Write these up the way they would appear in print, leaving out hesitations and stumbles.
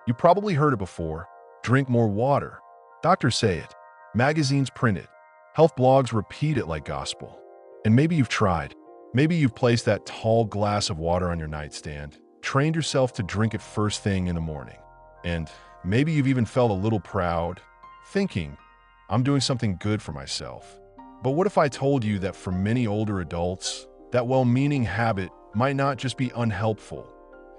You probably heard it before. Drink more water. Doctors say it. Magazines print it. Health blogs repeat it like gospel. And maybe you've tried. Maybe you've placed that tall glass of water on your nightstand, trained yourself to drink it first thing in the morning. And maybe you've even felt a little proud, thinking, I'm doing something good for myself. But what if I told you that for many older adults, that well-meaning habit might not just be unhelpful,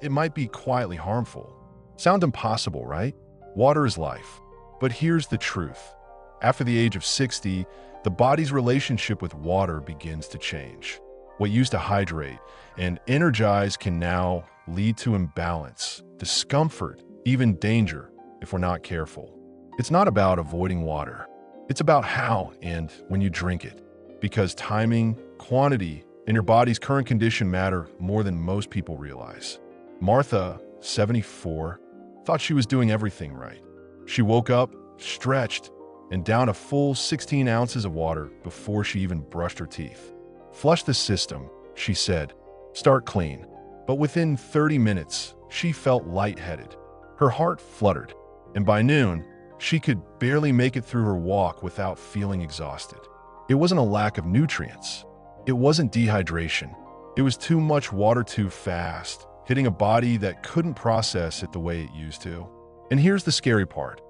it might be quietly harmful? Sound impossible, right? Water is life. But here's the truth. After the age of 60, the body's relationship with water begins to change. What used to hydrate and energize can now lead to imbalance, discomfort, even danger if we're not careful. It's not about avoiding water. It's about how and when you drink it. Because timing, quantity, and your body's current condition matter more than most people realize. Martha, 74, thought she was doing everything right. She woke up, stretched, and downed a full 16 ounces of water before she even brushed her teeth. Flush the system, she said. Start clean. But within 30 minutes, she felt lightheaded. Her heart fluttered, and by noon, she could barely make it through her walk without feeling exhausted. It wasn't a lack of nutrients. It wasn't dehydration. It was too much water too fast, hitting a body that couldn't process it the way it used to. And here's the scary part.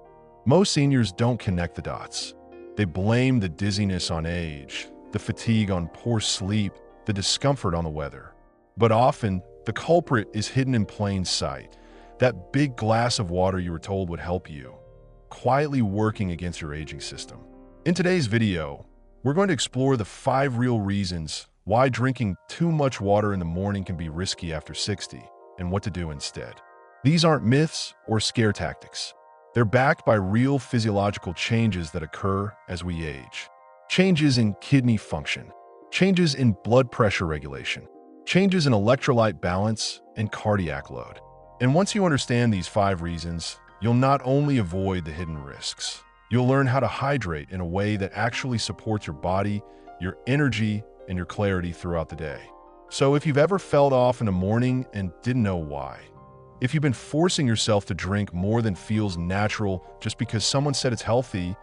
Most seniors don't connect the dots. They blame the dizziness on age, the fatigue on poor sleep, the discomfort on the weather. But often, the culprit is hidden in plain sight. That big glass of water you were told would help you, quietly working against your aging system. In today's video, we're going to explore the 5 real reasons why drinking too much water in the morning can be risky after 60, and what to do instead. These aren't myths or scare tactics. They're backed by real physiological changes that occur as we age. Changes in kidney function, changes in blood pressure regulation, changes in electrolyte balance and cardiac load. And once you understand these 5 reasons, you'll not only avoid the hidden risks, you'll learn how to hydrate in a way that actually supports your body, your energy, and your clarity throughout the day. So if you've ever felt off in the morning and didn't know why, if you've been forcing yourself to drink more than feels natural just because someone said it's healthy,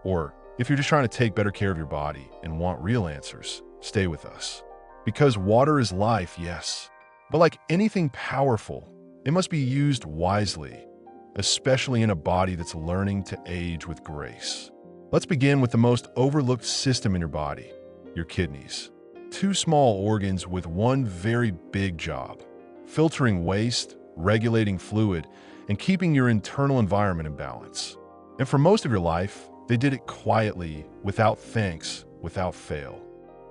or if you're just trying to take better care of your body and want real answers, stay with us. Because water is life, yes. But like anything powerful, it must be used wisely, especially in a body that's learning to age with grace. Let's begin with the most overlooked system in your body, your kidneys. 2 small organs with one very big job: filtering waste, regulating fluid, and keeping your internal environment in balance. And for most of your life, they did it quietly, without thanks, without fail.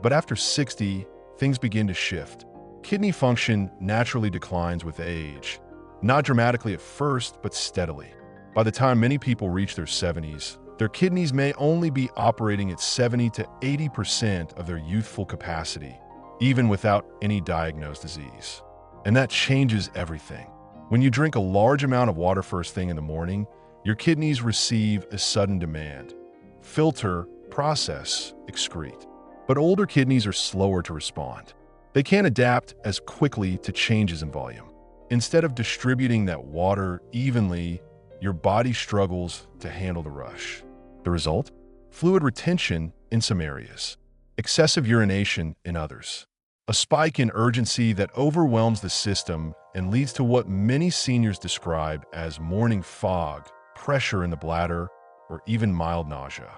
But after 60, things begin to shift. Kidney function naturally declines with age, not dramatically at first, but steadily. By the time many people reach their 70s, their kidneys may only be operating at 70 to 80% of their youthful capacity, even without any diagnosed disease. And that changes everything. When you drink a large amount of water first thing in the morning, your kidneys receive a sudden demand. Filter, process, excrete. But older kidneys are slower to respond. They can't adapt as quickly to changes in volume. Instead of distributing that water evenly, your body struggles to handle the rush. The result? Fluid retention in some areas, excessive urination in others. A spike in urgency that overwhelms the system and leads to what many seniors describe as morning fog, pressure in the bladder, or even mild nausea.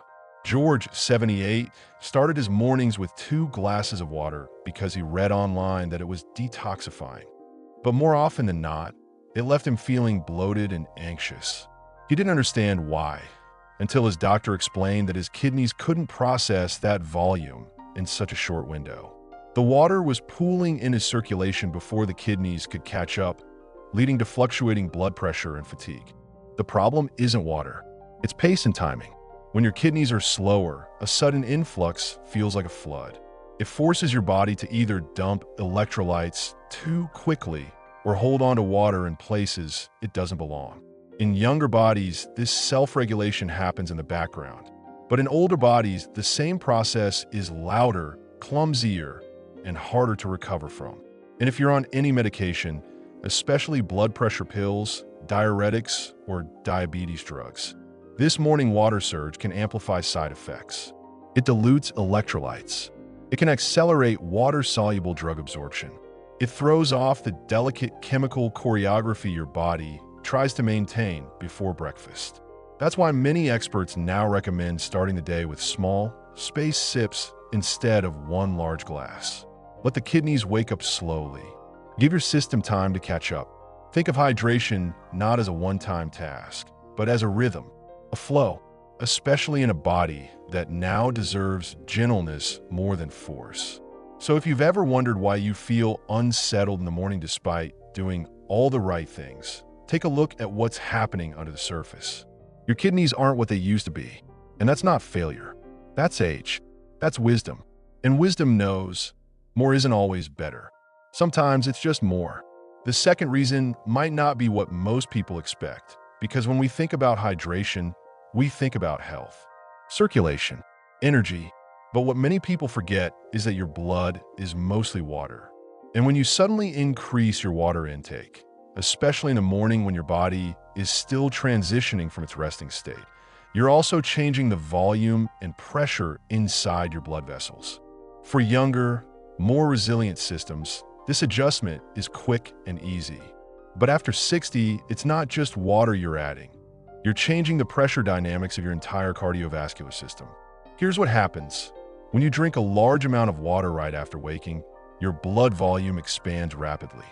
George, 78, started his mornings with 2 glasses of water because he read online that it was detoxifying. But more often than not, it left him feeling bloated and anxious. He didn't understand why, until his doctor explained that his kidneys couldn't process that volume in such a short window. The water was pooling in his circulation before the kidneys could catch up, leading to fluctuating blood pressure and fatigue. The problem isn't water, it's pace and timing. When your kidneys are slower, a sudden influx feels like a flood. It forces your body to either dump electrolytes too quickly or hold on to water in places it doesn't belong. In younger bodies, this self-regulation happens in the background. But in older bodies, the same process is louder, clumsier, and harder to recover from. And if you're on any medication, especially blood pressure pills, diuretics, or diabetes drugs. This morning water surge can amplify side effects. It dilutes electrolytes. It can accelerate water-soluble drug absorption. It throws off the delicate chemical choreography your body tries to maintain before breakfast. That's why many experts now recommend starting the day with small, spaced sips instead of one large glass. Let the kidneys wake up slowly. Give your system time to catch up. Think of hydration not as a one-time task, but as a rhythm, a flow, especially in a body that now deserves gentleness more than force. So if you've ever wondered why you feel unsettled in the morning despite doing all the right things, take a look at what's happening under the surface. Your kidneys aren't what they used to be, and that's not failure. That's age. That's wisdom. And wisdom knows more isn't always better. Sometimes it's just more. The second reason might not be what most people expect, because when we think about hydration, we think about health, circulation, energy. But what many people forget is that your blood is mostly water. And when you suddenly increase your water intake, especially in the morning when your body is still transitioning from its resting state, you're also changing the volume and pressure inside your blood vessels. For younger, more resilient systems, this adjustment is quick and easy. But after 60, it's not just water you're adding. You're changing the pressure dynamics of your entire cardiovascular system. Here's what happens. When you drink a large amount of water right after waking, your blood volume expands rapidly.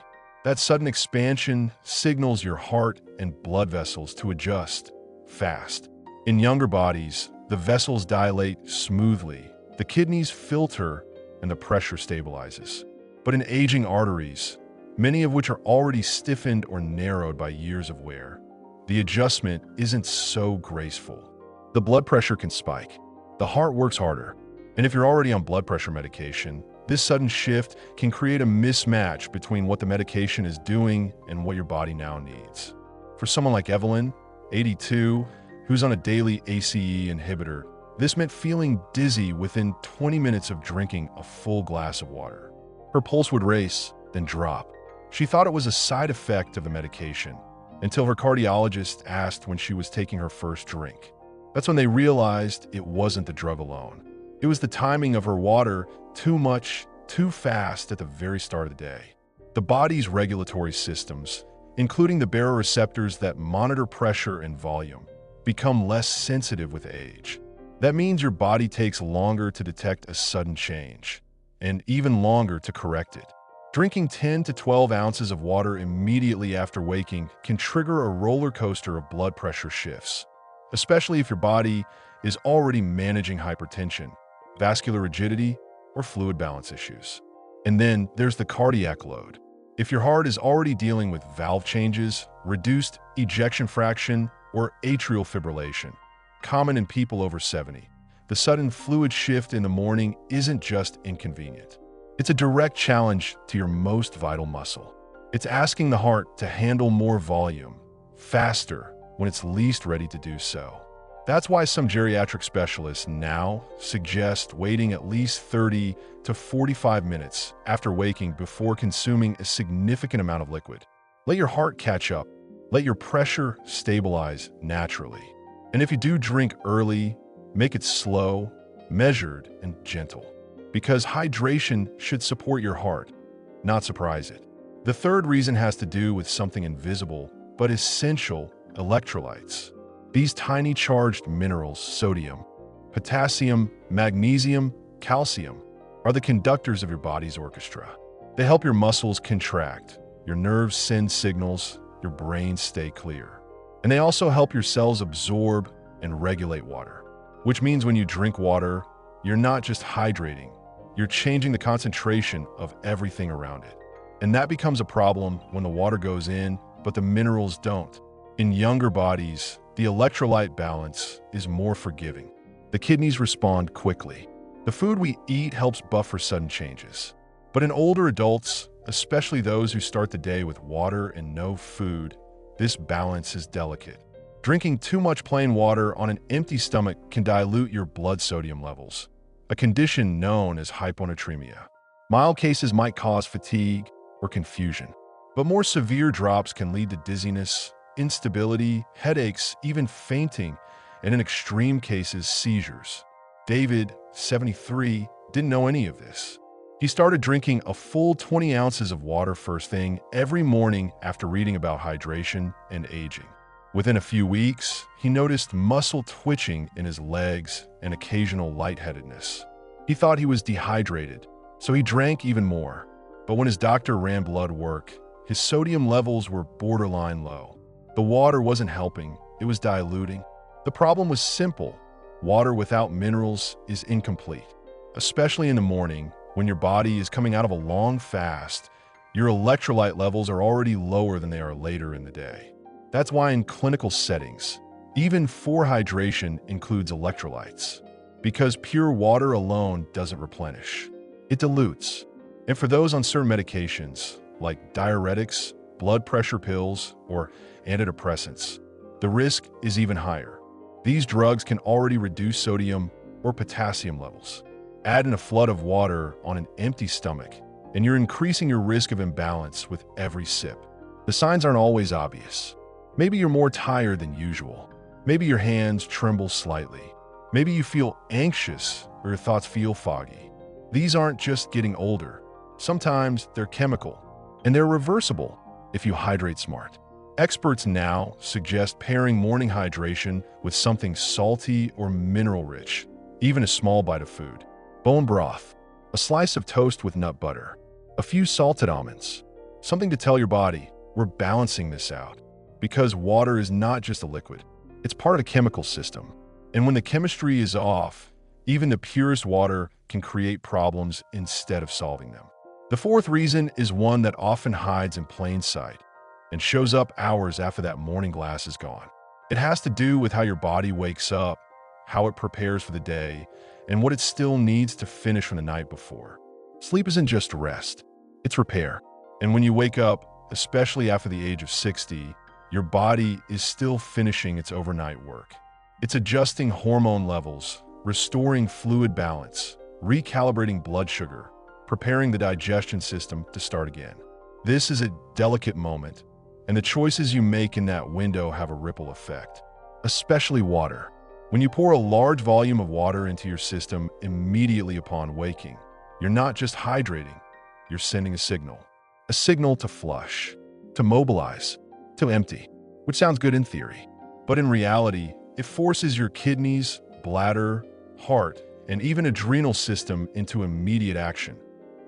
That sudden expansion signals your heart and blood vessels to adjust fast. In younger bodies, the vessels dilate smoothly, the kidneys filter, and the pressure stabilizes. But in aging arteries, many of which are already stiffened or narrowed by years of wear, the adjustment isn't so graceful. The blood pressure can spike. The heart works harder. And if you're already on blood pressure medication, this sudden shift can create a mismatch between what the medication is doing and what your body now needs. For someone like Evelyn, 82, who's on a daily ACE inhibitor, this meant feeling dizzy within 20 minutes of drinking a full glass of water. Her pulse would race, then drop. She thought it was a side effect of the medication, until her cardiologist asked when she was taking her first drink. That's when they realized it wasn't the drug alone. It was the timing of her water, too much, too fast at the very start of the day. The body's regulatory systems, including the baroreceptors that monitor pressure and volume, become less sensitive with age. That means your body takes longer to detect a sudden change, and even longer to correct it. Drinking 10 to 12 ounces of water immediately after waking can trigger a roller coaster of blood pressure shifts, especially if your body is already managing hypertension, vascular rigidity, or fluid balance issues. And then there's the cardiac load. If your heart is already dealing with valve changes, reduced ejection fraction, or atrial fibrillation, common in people over 70, the sudden fluid shift in the morning isn't just inconvenient. It's a direct challenge to your most vital muscle. It's asking the heart to handle more volume, faster, when it's least ready to do so. That's why some geriatric specialists now suggest waiting at least 30 to 45 minutes after waking before consuming a significant amount of liquid. Let your heart catch up. Let your pressure stabilize naturally. And if you do drink early, make it slow, measured, and gentle. Because hydration should support your heart, not surprise it. The third reason has to do with something invisible but essential: electrolytes. These tiny charged minerals, sodium, potassium, magnesium, calcium, are the conductors of your body's orchestra. They help your muscles contract, your nerves send signals, your brain stay clear. And they also help your cells absorb and regulate water, which means when you drink water, you're not just hydrating, you're changing the concentration of everything around it. And that becomes a problem when the water goes in, but the minerals don't. In younger bodies, the electrolyte balance is more forgiving. The kidneys respond quickly. The food we eat helps buffer sudden changes. But in older adults, especially those who start the day with water and no food, this balance is delicate. Drinking too much plain water on an empty stomach can dilute your blood sodium levels, a condition known as hyponatremia. Mild cases might cause fatigue or confusion, but more severe drops can lead to dizziness, instability, headaches, even fainting, and in extreme cases, seizures. David, 73, didn't know any of this. He started drinking a full 20 ounces of water first thing every morning after reading about hydration and aging. Within a few weeks, he noticed muscle twitching in his legs and occasional lightheadedness. He thought he was dehydrated, so he drank even more. But when his doctor ran blood work, his sodium levels were borderline low. The water wasn't helping, it was diluting. The problem was simple. Water without minerals is incomplete, especially in the morning when your body is coming out of a long fast. Your electrolyte levels are already lower than they are later in the day. That's why in clinical settings, even for hydration includes electrolytes, because pure water alone doesn't replenish. It dilutes. And for those on certain medications, like diuretics, blood pressure pills, or antidepressants, the risk is even higher. These drugs can already reduce sodium or potassium levels. Add in a flood of water on an empty stomach, and you're increasing your risk of imbalance with every sip. The signs aren't always obvious. Maybe you're more tired than usual. Maybe your hands tremble slightly. Maybe you feel anxious or your thoughts feel foggy. These aren't just getting older. Sometimes they're chemical, and they're reversible if you hydrate smart. Experts now suggest pairing morning hydration with something salty or mineral-rich, even a small bite of food. Bone broth, a slice of toast with nut butter, a few salted almonds. Something to tell your body, we're balancing this out. Because water is not just a liquid, it's part of the chemical system. And when the chemistry is off, even the purest water can create problems instead of solving them. The fourth reason is one that often hides in plain sight and shows up hours after that morning glass is gone. It has to do with how your body wakes up, how it prepares for the day, and what it still needs to finish from the night before. Sleep isn't just rest, it's repair. And when you wake up, especially after the age of 60, your body is still finishing its overnight work. It's adjusting hormone levels, restoring fluid balance, recalibrating blood sugar, preparing the digestion system to start again. This is a delicate moment, and the choices you make in that window have a ripple effect, especially water. When you pour a large volume of water into your system immediately upon waking, you're not just hydrating, you're sending a signal to flush, to mobilize, to empty, which sounds good in theory. But in reality, it forces your kidneys, bladder, heart, and even adrenal system into immediate action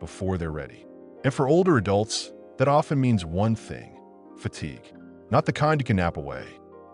before they're ready. And for older adults, that often means one thing: fatigue. Not the kind you can nap away,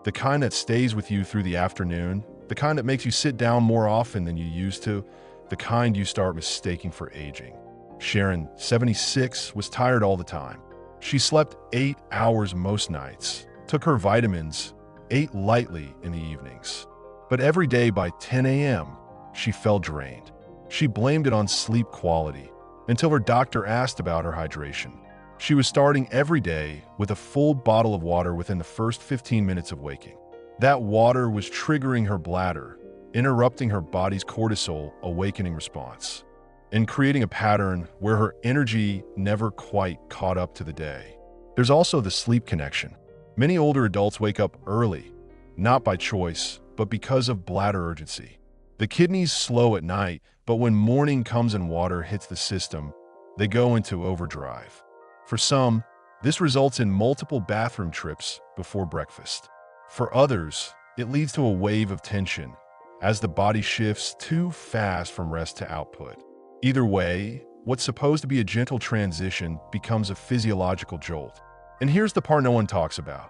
the kind that stays with you through the afternoon, the kind that makes you sit down more often than you used to, the kind you start mistaking for aging. Sharon, 76, was tired all the time. She slept 8 hours most nights, took her vitamins, ate lightly in the evenings. But every day by 10 a.m., she felt drained. She blamed it on sleep quality until her doctor asked about her hydration. She was starting every day with a full bottle of water within the first 15 minutes of waking. That water was triggering her bladder, interrupting her body's cortisol awakening response, and creating a pattern where her energy never quite caught up to the day. There's also the sleep connection. Many older adults wake up early, not by choice, but because of bladder urgency. The kidneys slow at night, but when morning comes and water hits the system, they go into overdrive. For some, this results in multiple bathroom trips before breakfast. For others, it leads to a wave of tension as the body shifts too fast from rest to output. Either way, what's supposed to be a gentle transition becomes a physiological jolt. And here's the part no one talks about.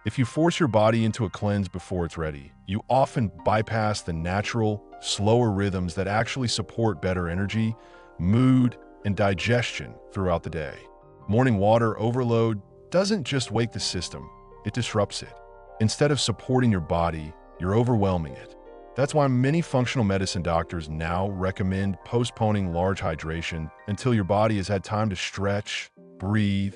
If you force your body into a cleanse before it's ready, you often bypass the natural, slower rhythms that actually support better energy, mood, and digestion throughout the day. Morning water overload doesn't just wake the system, it disrupts it. Instead of supporting your body, you're overwhelming it. That's why many functional medicine doctors now recommend postponing large hydration until your body has had time to stretch, breathe,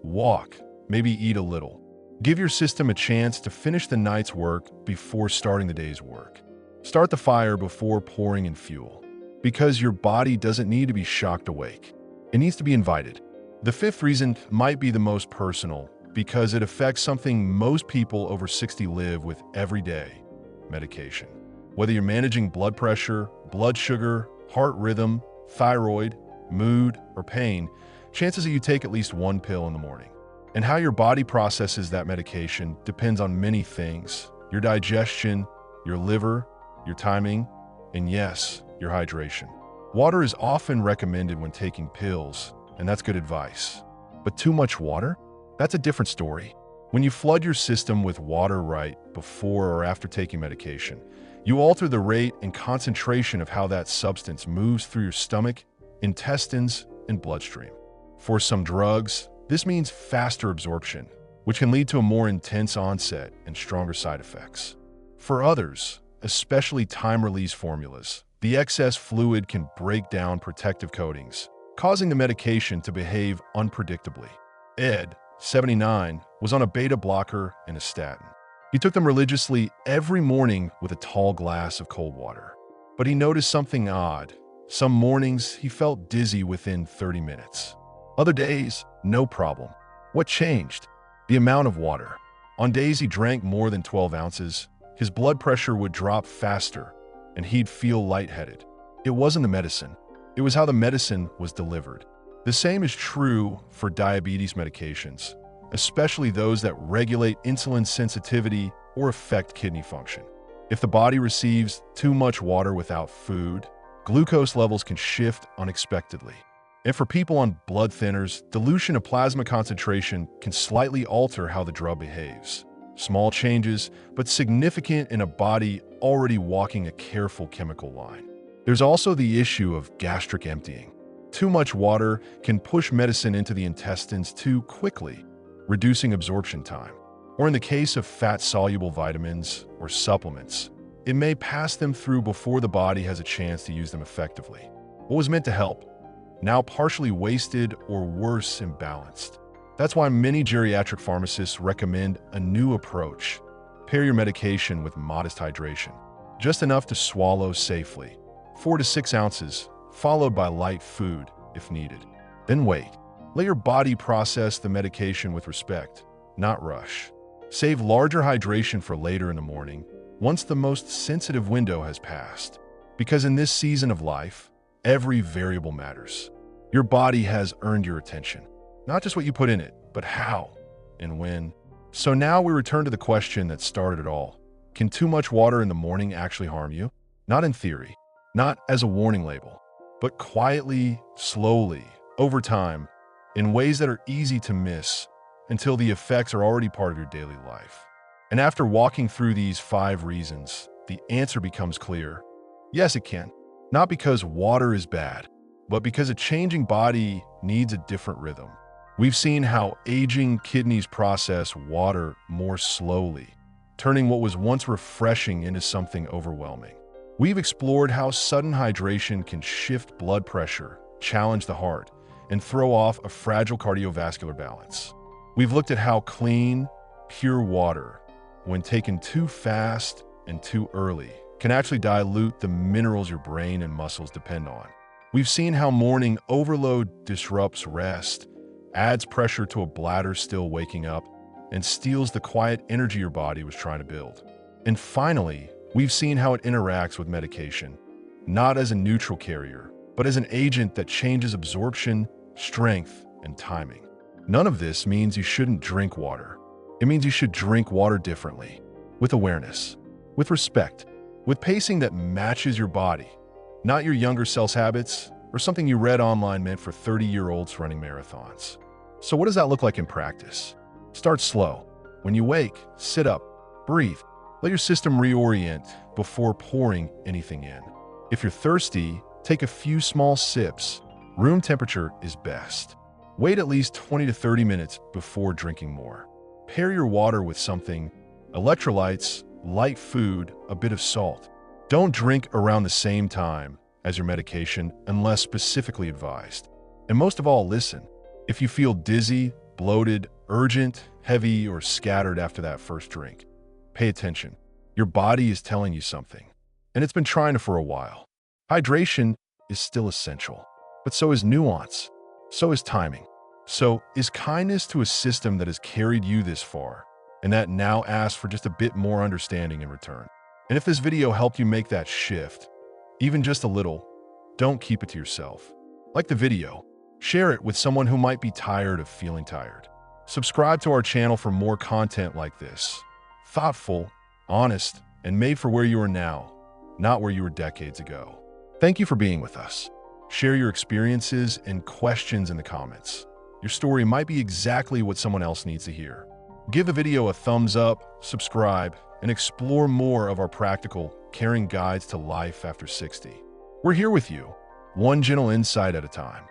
walk, maybe eat a little. Give your system a chance to finish the night's work before starting the day's work. Start the fire before pouring in fuel, because your body doesn't need to be shocked awake. It needs to be invited. The fifth reason might be the most personal, because it affects something most people over 60 live with every day: medication. Whether you're managing blood pressure, blood sugar, heart rhythm, thyroid, mood, or pain, chances are you take at least one pill in the morning. And how your body processes that medication depends on many things: your digestion, your liver, your timing, and yes, your hydration. Water is often recommended when taking pills, and that's good advice. But too much water? That's a different story. When you flood your system with water right before or after taking medication, you alter the rate and concentration of how that substance moves through your stomach, intestines, and bloodstream. For some drugs, this means faster absorption, which can lead to a more intense onset and stronger side effects. For others, especially time-release formulas, the excess fluid can break down protective coatings, causing the medication to behave unpredictably. Ed, 79, was on a beta blocker and a statin. He took them religiously every morning with a tall glass of cold water. But he noticed something odd. Some mornings, he felt dizzy within 30 minutes. Other days, no problem. What changed? The amount of water. On days he drank more than 12 ounces, his blood pressure would drop faster, and he'd feel lightheaded. It wasn't the medicine. It was how the medicine was delivered. The same is true for diabetes medications, especially those that regulate insulin sensitivity or affect kidney function. If the body receives too much water without food, glucose levels can shift unexpectedly. And for people on blood thinners, dilution of plasma concentration can slightly alter how the drug behaves. Small changes, but significant in a body already walking a careful chemical line. There's also the issue of gastric emptying. Too much water can push medicine into the intestines too quickly, reducing absorption time. Or in the case of fat-soluble vitamins or supplements, it may pass them through before the body has a chance to use them effectively. What was meant to help, now partially wasted or worse, imbalanced. That's why many geriatric pharmacists recommend a new approach. Pair your medication with modest hydration, just enough to swallow safely, 4 to 6 ounces, followed by light food if needed. Then wait. Let your body process the medication with respect, not rush. Save larger hydration for later in the morning, once the most sensitive window has passed. Because in this season of life, every variable matters. Your body has earned your attention. Not just what you put in it, but how and when. So now we return to the question that started it all. Can too much water in the morning actually harm you? Not in theory, not as a warning label, but quietly, slowly, over time, in ways that are easy to miss until the effects are already part of your daily life. And after walking through these 5 reasons, the answer becomes clear. Yes, it can. Not because water is bad, but because a changing body needs a different rhythm. We've seen how aging kidneys process water more slowly, turning what was once refreshing into something overwhelming. We've explored how sudden hydration can shift blood pressure, challenge the heart, and throw off a fragile cardiovascular balance. We've looked at how clean, pure water, when taken too fast and too early, can actually dilute the minerals your brain and muscles depend on. We've seen how morning overload disrupts rest, adds pressure to a bladder still waking up, and steals the quiet energy your body was trying to build. And finally, we've seen how it interacts with medication, not as a neutral carrier, but as an agent that changes absorption, strength, and timing. None of this means you shouldn't drink water. It means you should drink water differently, with awareness, with respect, with pacing that matches your body, not your younger self's habits or something you read online meant for 30-year-olds running marathons. So what does that look like in practice? Start slow. When you wake, sit up, breathe. Let your system reorient before pouring anything in. If you're thirsty, take a few small sips. Room temperature is best. Wait at least 20 to 30 minutes before drinking more. Pair your water with something: electrolytes, light food, a bit of salt. Don't drink around the same time as your medication unless specifically advised. And most of all, listen. If you feel dizzy, bloated, urgent, heavy, or scattered after that first drink, pay attention. Your body is telling you something, and it's been trying to for a while. Hydration is still essential, but so is nuance, so is timing. So, is kindness to a system that has carried you this far and that now asks for just a bit more understanding in return? And if this video helped you make that shift, even just a little, don't keep it to yourself. Like the video, share it with someone who might be tired of feeling tired. Subscribe to our channel for more content like this. Thoughtful, honest, and made for where you are now, not where you were decades ago. Thank you for being with us. Share your experiences and questions in the comments. Your story might be exactly what someone else needs to hear. Give the video a thumbs up, subscribe, and explore more of our practical, caring guides to life after 60. We're here with you, one gentle insight at a time.